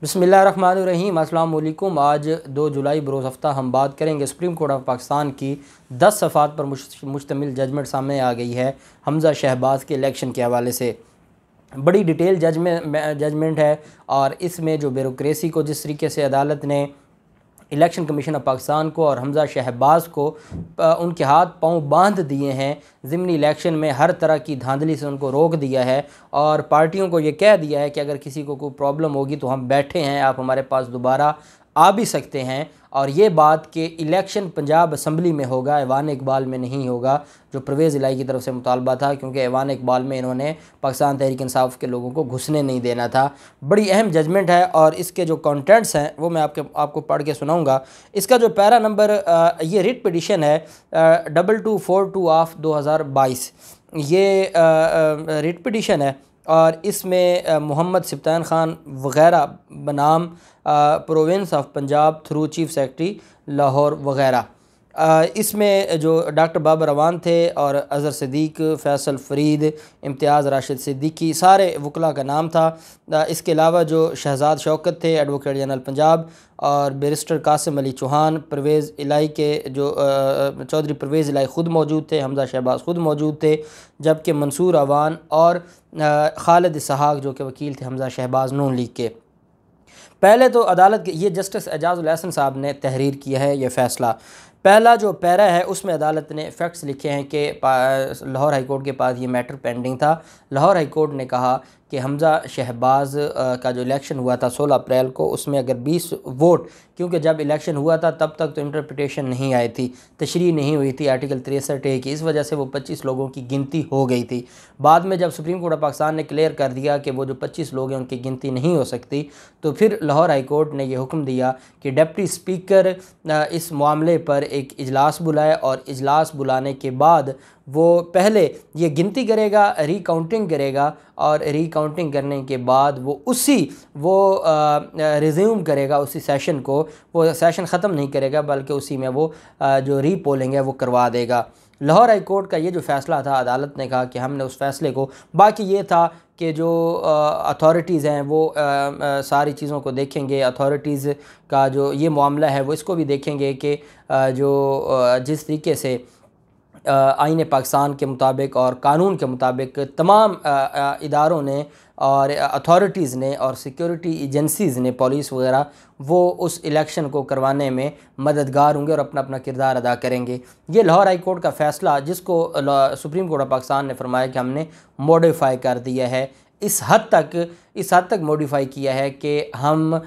बिस्मिल्लाहिर्रहमानिर्रहीम। अस्सलाम वालेकुम। आज 2 जुलाई बरोज़ हफ्ता हम बात करेंगे सुप्रीम कोर्ट ऑफ पाकिस्तान की 10 सफ़ात पर मुश्तमिल जजमेंट सामने आ गई है हमज़ा शहबाज के इलेक्शन के हवाले से। बड़ी डिटेल जजमेंट है और इसमें जो ब्यूरोक्रेसी को जिस तरीके से अदालत ने इलेक्शन कमीशन ऑफ पाकिस्तान को और हमज़ा शहबाज को उनके हाथ पांव बांध दिए हैं, ज़िमनी इलेक्शन में हर तरह की धांधली से उनको रोक दिया है और पार्टियों को ये कह दिया है कि अगर किसी को कोई प्रॉब्लम होगी तो हम बैठे हैं, आप हमारे पास दोबारा आ भी सकते हैं। और ये बात कि इलेक्शन पंजाब असम्बली में होगा, ऐवान इकबाल में नहीं होगा, जो परवेज़ इलाही की तरफ से मुतालबा था, क्योंकि ऐवान इकबाल में इन्होंने पाकिस्तान तहरीक इंसाफ के लोगों को घुसने नहीं देना था। बड़ी अहम जजमेंट है और इसके जो कंटेंट्स हैं वो मैं आपको पढ़ के सुनाऊंगा। इसका जो पैरा नंबर ये रिट पिटिशन है 2242 ऑफ 2022, ये रिट पिटिशन है और इसमें मोहम्मद सिब्तान ख़ान वग़ैरह बनाम province of Punjab through chief secretary Lahore वग़ैरह, इसमें जो डॉक्टर बाबर अवान थे और अज़हर सिद्दीक, फैसल फ़रीद, इम्तियाज़ राशिद सिद्दीकी, सारे वकला का नाम था। इसके अलावा जो शहजाद शौकत थे एडवोकेट जनरल पंजाब और बैरिस्टर कासिम अली चौहान, परवेज़ इलाही के जो चौधरी परवेज़ इलाही ख़ुद मौजूद थे, हमज़ा शहबाज ख़ुद मौजूद थे, जबकि मंसूर अवान और खालिद इसहाक़ जो कि वकील थे हमज़ा शहबाज नून लीग के। पहले तो अदालत के ये जस्टिस एजाज़ुल एहसन साहब ने तहरीर किया है ये फ़ैसला। पहला जो पैरा है उसमें अदालत ने फैक्ट्स लिखे हैं कि लाहौर हाई कोर्ट के पास ये मैटर पेंडिंग था। लाहौर हाई कोर्ट ने कहा कि हमज़ा शहबाज का जो इलेक्शन हुआ था 16 अप्रैल को, उसमें अगर 20 वोट, क्योंकि जब इलेक्शन हुआ था तब तक तो इंटरप्रिटेशन नहीं आई थी, तशरीह नहीं हुई थी आर्टिकल 63A की, इस वजह से वो 25 लोगों की गिनती हो गई थी। बाद में जब सुप्रीम कोर्ट ऑफ पाकिस्तान ने क्लियर कर दिया कि वो जो 25 लोग हैं उनकी गिनती नहीं हो सकती, तो फिर लाहौर हाई कोर्ट ने यह हुक्म दिया कि डिप्टी स्पीकर इस मामले पर एक इजलास बुलाए और इजलास बुलाने के बाद वो पहले ये गिनती करेगा, रिकाउंटिंग करेगा और रिकाउंटिंग करने के बाद वो रिज्यूम करेगा उसी सेशन को। वो सेशन ख़त्म नहीं करेगा बल्कि उसी में वो जो रीपोलिंग है वो करवा देगा। लाहौर हाई कोर्ट का ये जो फ़ैसला था, अदालत ने कहा कि हमने उस फ़ैसले को, बाकी ये था कि जो अथॉरिटीज़ हैं वो सारी चीज़ों को देखेंगे, अथॉरिटीज़ का जो ये मामला है वो इसको भी देखेंगे कि जिस तरीके से आईन पाकिस्तान के मुताबिक और कानून के मुताबिक तमाम इदारों ने और अथॉरिटीज़ ने और सिक्योरिटी एजेंसीज़ ने, पुलिस वगैरह, वो उस इलेक्शन को करवाने में मददगार होंगे और अपना अपना किरदार अदा करेंगे। ये लाहौर हाई कोर्ट का फ़ैसला, जिसको सुप्रीम कोर्ट ऑफ पाकिस्तान ने फरमाया कि हमने मॉडिफाई कर दिया है, इस हद तक मॉडिफाई किया है कि हम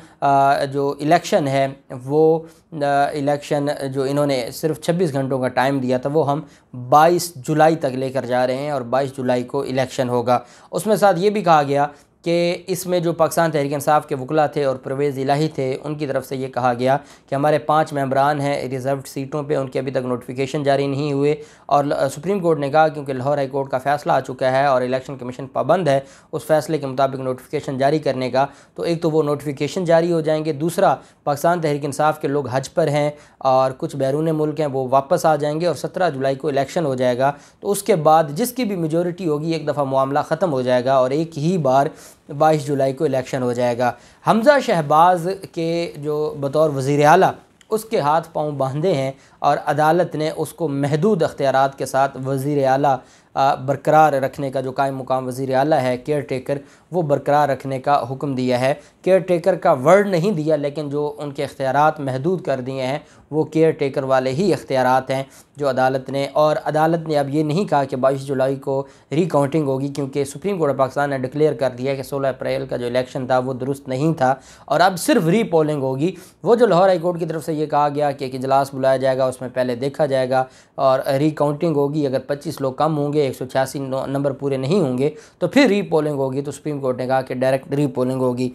जो इलेक्शन है वो इलेक्शन जो इन्होंने सिर्फ 26 घंटों का टाइम दिया था वो हम 22 जुलाई तक लेकर जा रहे हैं और 22 जुलाई को इलेक्शन होगा। उसमें साथ ये भी कहा गया कि इसमें जो पाकिस्तान तहरीक इंसाफ के वकला थे और परवेज़ इलाही थे, उनकी तरफ से ये कहा गया कि हमारे 5 मेंबरान हैं रिज़र्व सीटों पे, उनके अभी तक नोटिफिकेशन जारी नहीं हुए। और सुप्रीम कोर्ट ने कहा क्योंकि लाहौर हाई कोर्ट का फ़ैसला आ चुका है और इलेक्शन कमीशन पाबंद है उस फैसले के मुताबिक नोटिफिकेशन जारी करने का, तो एक तो वो नोटिफिकेशन जारी हो जाएंगे, दूसरा पाकिस्तान तहरीक इंसाफ के लोग हज पर हैं और कुछ बैरून मुल्क हैं वो वापस आ जाएंगे और 17 जुलाई को इलेक्शन हो जाएगा। तो उसके बाद जिसकी भी मेजॉरिटी होगी एक दफ़ा मामला ख़त्म हो जाएगा और एक ही बार 22 जुलाई को इलेक्शन हो जाएगा। हमज़ा शहबाज के जो बतौर वज़ीर आला उसके हाथ पांव बांधे हैं और अदालत ने उसको महदूद अख्तियारात के साथ वज़ीर आला बरकरार रखने का, जो कायम मुकाम वज़ीर आला है, केयर टेकर, वो बरकरार रखने का हुक्म दिया है। केयर टेकर का वर्ड नहीं दिया लेकिन जो उनके इख्तियारात महदूद कर दिए हैं वो केयर टेकर वाले ही इख्तियारात हैं जो अदालत ने। और अदालत ने अब ये नहीं कहा कि 22 जुलाई को रिकाउंटिंग होगी, क्योंकि सुप्रीम कोर्ट ऑफ पाकिस्तान ने डिक्लेयर कर दिया कि 16 अप्रैल का जो इलेक्शन था वो दुरुस्त नहीं था और अब सिर्फ रीपोलिंग होगी। वो जो लाहौर हाई कोर्ट की तरफ से ये कहा गया कि एक इजलास बुलाया जाएगा, उसमें पहले देखा जाएगा और रिकाउंटिंग होगी, अगर 25 लोग कम होंगे, 186 नंबर पूरे नहीं होंगे तो फिर रीपोलिंग होगी। तो सुप्रीम कोर्ट ने कहा कि डायरेक्ट रीपोलिंग होगी।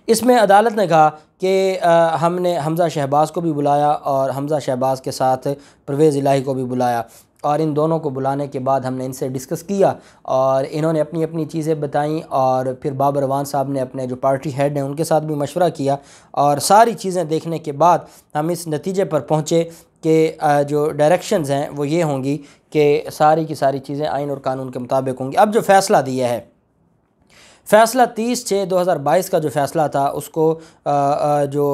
इसमें अदालत ने कहा कि हमने हमज़ा शहबाज को भी बुलाया और हमज़ा शहबाज के साथ परवेज़ इलाही को भी बुलाया और इन दोनों को बुलाने के बाद हमने इनसे डिस्कस किया और इन्होंने अपनी अपनी चीज़ें बताईं और फिर बाबर अवान साहब ने अपने जो पार्टी हेड हैं उनके साथ भी मशवरा किया और सारी चीज़ें देखने के बाद हम इस नतीजे पर पहुँचे कि जो डायरेक्शंस हैं वो ये होंगी कि सारी की सारी चीज़ें आइन और कानून के मुताबिक होंगी। अब जो फ़ैसला दिया है, फ़ैसला 30/6/2022 का जो फ़ैसला था उसको जो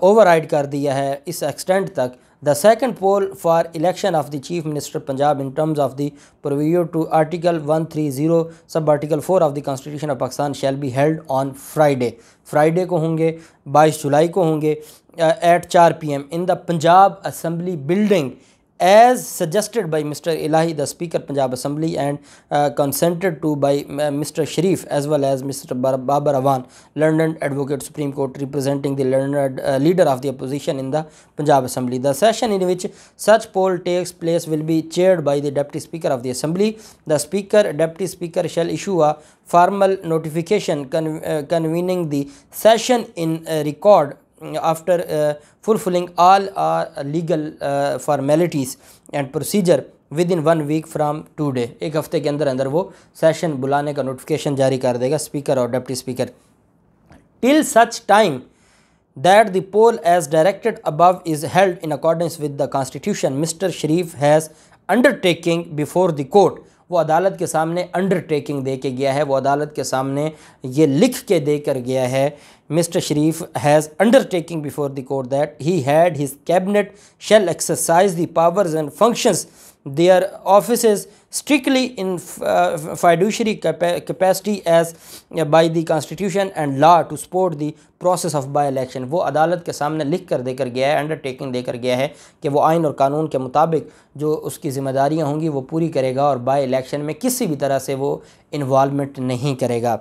ओवरराइड कर दिया है इस एक्सटेंट तक। The second poll for election of the chief minister Punjab in terms of the provision to article 130 sub article 4 of the constitution of Pakistan shall be held on Friday को होंगे, 22 जुलाई को होंगे at 4 PM in the Punjab assembly building as suggested by Mr. Elahi, the Speaker Punjab Assembly, and consented to by Mr. Sharif as well as Mr. Babar Awan, learned advocate Supreme Court representing the learned leader of the opposition in the Punjab Assembly. The session in which such poll takes place will be chaired by the Deputy Speaker of the Assembly. The Speaker, Deputy Speaker shall issue a formal notification convening the session in record after fulfilling all legal formalities and procedure within 1 week from today। एक हफ्ते के अंदर अंदर वो session बुलाने का notification जारी कर देगा स्पीकर और deputy speaker. Till such time that the poll as directed above is held in accordance with the constitution, Mr. Sharif has undertaking before the court। वो अदालत के सामने अंडरटेकिंग दे के गया है, वो अदालत के सामने ये लिख के दे कर गया है। Mister Sharif has undertaking before the court that he had his cabinet shall exercise the powers and functions their offices strictly in fiduciary capacity as by the constitution and law to support the process of by election। वो अदालत के सामने लिख कर देकर गया है, undertaking देकर गया है कि वो आइन और कानून के मुताबिक जो उसकी ज़िम्मेदारियाँ होंगी वो पूरी करेगा और बाय इलेक्शन में किसी भी तरह से वो इन्वॉल्वमेंट नहीं करेगा।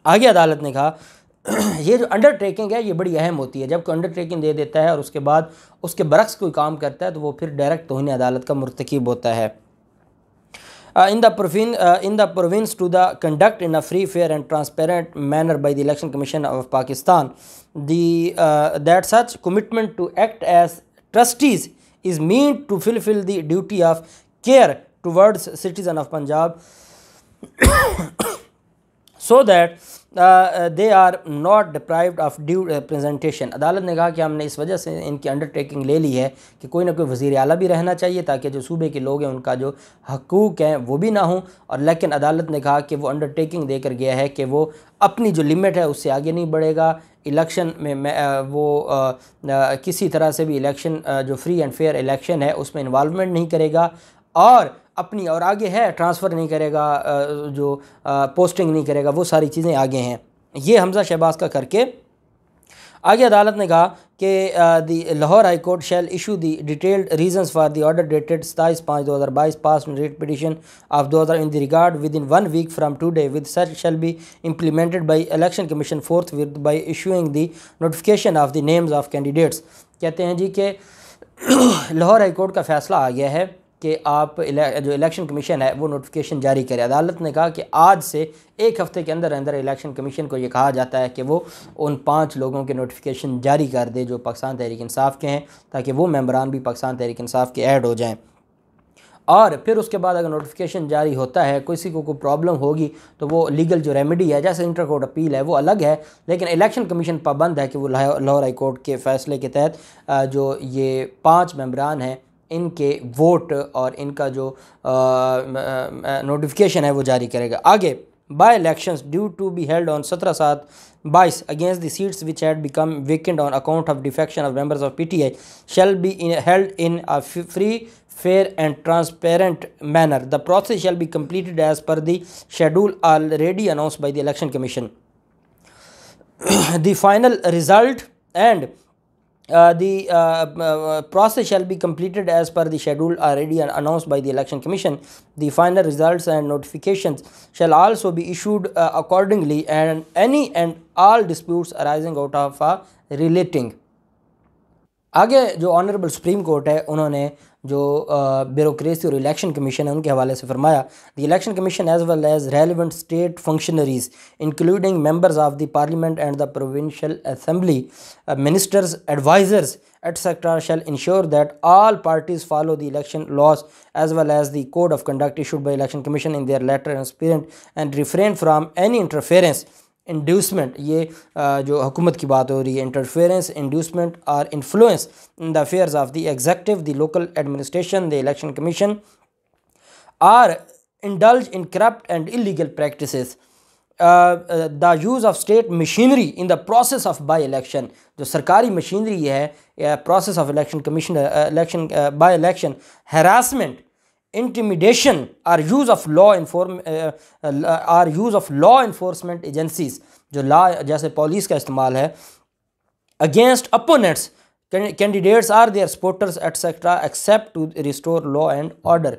आगे अदालत ने कहा ये जो अंडरटेकिंग है ये बड़ी अहम होती है। जब कोई अंडरटेकिंग दे देता है और उसके बाद उसके बरक्स कोई काम करता है तो वो फिर डायरेक्ट तौहीन अदालत का मुर्तकिब होता है। in the province to the conduct in a free, fair and transparent manner by the Election Commission of Pakistan, that such commitment to act as trustees is meant to fulfill the duty of care towards citizen of Punjab so that they are not deprived of due representation। अदालत ने कहा कि हमने इस वजह से इनकी undertaking ले ली है कि कोई ना कोई वज़ीर आला भी रहना चाहिए ताकि जो सूबे के लोग हैं उनका जो हकूक़ हैं वो भी ना हो। और लेकिन अदालत ने कहा कि वो अंडरटेकिंग देकर गया है कि वो अपनी जो लिमिट है उससे आगे नहीं बढ़ेगा। इलेक्शन में वो किसी तरह से भी इलेक्शन जो फ्री एंड फेयर इलेक्शन है उसमें इन्वॉल्वमेंट नहीं करेगा और अपनी और आगे है ट्रांसफ़र नहीं करेगा, जो पोस्टिंग नहीं करेगा, वो सारी चीज़ें आगे हैं। ये हमज़ा शहबाज का करके आगे अदालत ने कहा कि the Lahore high court shall issue the detailed reasons for the order dated 27/5/2022 pass writ petition of 2000 in the regard with in 1 week from today with such shall be implemented by election commission forthwith by issuing the notification of the names of candidates. कहते हैं जी कि Lahore high court का फ़ैसला आ गया है कि आप जो इलेक्शन कमीशन है वो नोटिफिकेशन जारी करे। अदालत ने कहा कि आज से 1 हफ़्ते के अंदर अंदर इलेक्शन कमीशन को ये कहा जाता है कि वो उन 5 लोगों के नोटिफिकेशन जारी कर दे जो पाकिस्तान तहरीक इंसाफ के हैं ताकि वो मेंबरान भी पाकिस्तान तहरीक इंसाफ के ऐड हो जाएं। और फिर उसके बाद अगर नोटिफिकेशन जारी होता है किसी को कोई प्रॉब्लम होगी तो वो लीगल जो रेमेडी है जैसे इंटर कोर्ट अपील है वो अलग है, लेकिन इलेक्शन कमीशन पाबंद है कि वो लाहौर हाई कोर्ट के फ़ैसले के तहत जो ये 5 मेंबरान हैं इनके वोट और इनका जो नोटिफिकेशन है वो जारी करेगा। आगे by elections due to be held on 17/7/22 against the seats which had become vacant on account of defection of members of PTI shall be held in a free, fair and transparent manner। The process shall be completed as per the schedule already announced by the Election Commission। The final result and the process shall be completed as per the schedule already announced by the Election Commission। The final results and notifications shall also be issued accordingly, and any and all disputes arising out of relating। आगे जो honourable supreme court है उन्होंने जो bureaucracy और election commission है उनके हवाले से फरमाया the election commission as well as relevant state functionaries including members of the parliament and the provincial assembly ministers advisers etc shall ensure that all parties follow the election laws as well as the code of conduct issued by election commission in their letter and spirit and refrain from any interference, inducement, ये जो हुकूमत की बात हो रही है, interference, inducement और influence in the affairs of the executive, the local administration, the election commission or indulge in corrupt and illegal practices the use of state machinery in the process of by election, जो सरकारी machinery है process of election commission election by election, harassment, intimidation or use of law enforcement agencies, जो law जैसे police का इस्तेमाल है, against opponents candidates or their supporters etcetera except to restore law and order.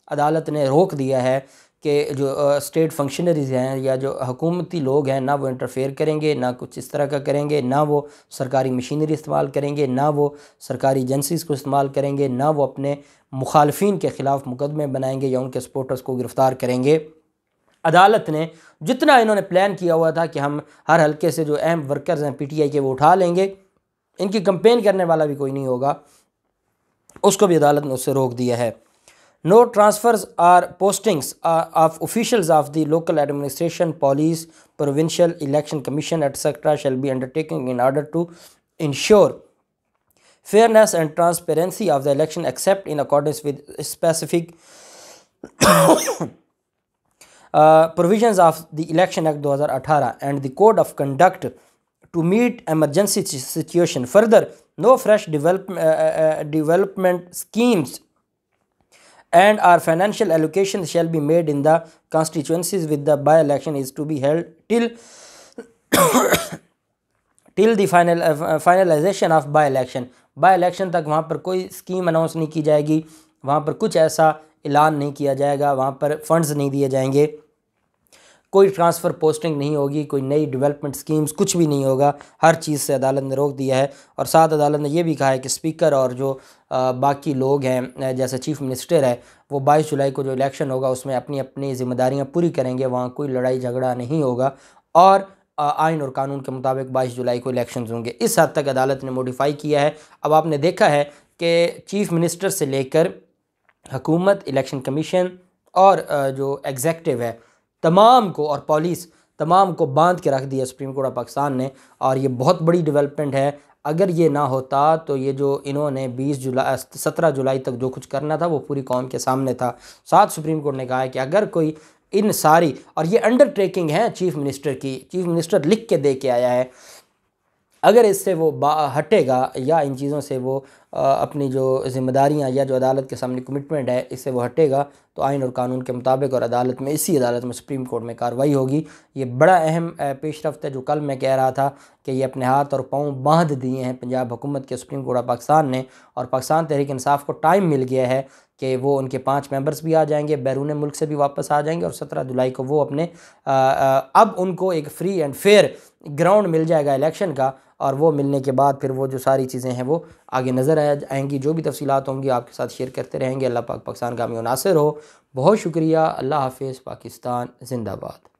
अदालत ने रोक दिया है कि जो स्टेट फंक्शनरीज हैं या जो हुकूमती लोग हैं, ना वो इंटरफेयर करेंगे, ना कुछ इस तरह का करेंगे, ना वो सरकारी मशीनरी इस्तेमाल करेंगे, ना वो सरकारी एजेंसीज़ को इस्तेमाल करेंगे, ना वो अपने मुखालफिन के ख़िलाफ़ मुकदमे बनाएंगे या उनके सपोर्टर्स को गिरफ़्तार करेंगे। अदालत ने जितना इन्होंने प्लान किया हुआ था कि हम हर हल्के से जो अहम वर्कर्स हैं PTI के वो उठा लेंगे, इनकी कंपेन करने वाला भी कोई नहीं होगा, उसको भी अदालत ने उससे रोक दिया है। No transfers or postings of officials of the local administration, police, provincial election commission etcetera shall be undertaking in order to ensure fairness and transparency of the election except in accordance with specific provisions of the Election Act 2018 and the Code of Conduct to meet emergency situation. Further, no fresh development schemes and our financial allocation shall be made in the constituencies with the by-election is to be held till the finalization of by-election. by-election तक वहाँ पर कोई scheme announce नहीं की जाएगी, वहाँ पर कुछ ऐसा ऐलान नहीं किया जाएगा, वहाँ पर फंड्स नहीं दिए जाएंगे, कोई ट्रांसफ़र पोस्टिंग नहीं होगी, कोई नई डेवलपमेंट स्कीम्स कुछ भी नहीं होगा। हर चीज़ से अदालत ने रोक दिया है। और साथ अदालत ने यह भी कहा है कि स्पीकर और जो बाकी लोग हैं जैसे चीफ़ मिनिस्टर है वो 22 जुलाई को जो इलेक्शन होगा उसमें अपनी अपनी ज़िम्मेदारियाँ पूरी करेंगे, वहाँ कोई लड़ाई झगड़ा नहीं होगा और आइन और कानून के मुताबिक 22 जुलाई को इलेक्शंस होंगे। इस हद तक अदालत ने मॉडिफाई किया है। अब आपने देखा है कि चीफ़ मिनिस्टर से लेकर हुकूमत, इलेक्शन कमीशन और जो एग्जेक्टिव है तमाम को और पुलिस तमाम को बांध के रख दिया सुप्रीम कोर्ट ऑफ पाकिस्तान ने, और ये बहुत बड़ी डेवलपमेंट है। अगर ये ना होता तो ये जो इन्होंने 17 जुलाई तक जो कुछ करना था वो पूरी कौम के सामने था। साथ सुप्रीम कोर्ट ने कहा है कि अगर कोई इन सारी, और ये अंडरटेकिंग है चीफ़ मिनिस्टर की, चीफ़ मिनिस्टर लिख के दे के आया है, अगर इससे वो हटेगा या इन चीज़ों से वो अपनी जो ज़िम्मेदारियां या जो अदालत के सामने कमिटमेंट है इससे वो हटेगा तो आइन और कानून के मुताबिक और अदालत में, इसी अदालत में सुप्रीम कोर्ट में कार्रवाई होगी। ये बड़ा अहम पेशरफ्त है। जो कल मैं कह रहा था कि ये अपने हाथ और पाँव बांध दिए हैं पंजाब हुकूमत के सुप्रीम कोर्ट ऑफ पाकिस्तान ने, और पाकिस्तान तहरीक इंसाफ को टाइम मिल गया है कि वो उनके 5 मेंबर्स भी आ जाएंगे, बैरून मुल्क से भी वापस आ जाएंगे और 17 जुलाई को वो अपने अब उनको एक फ्री एंड फेयर ग्राउंड मिल जाएगा इलेक्शन का, और वो मिलने के बाद फिर वो जो सारी चीज़ें हैं वो आगे नज़र आएंगी। जो भी तफसीलात होंगी आपके साथ शेयर करते रहेंगे। अल्लाह पाक पाकिस्तान का हमें नासिर हो। बहुत शुक्रिया। अल्लाह हाफिज़। पाकिस्तान जिंदाबाद।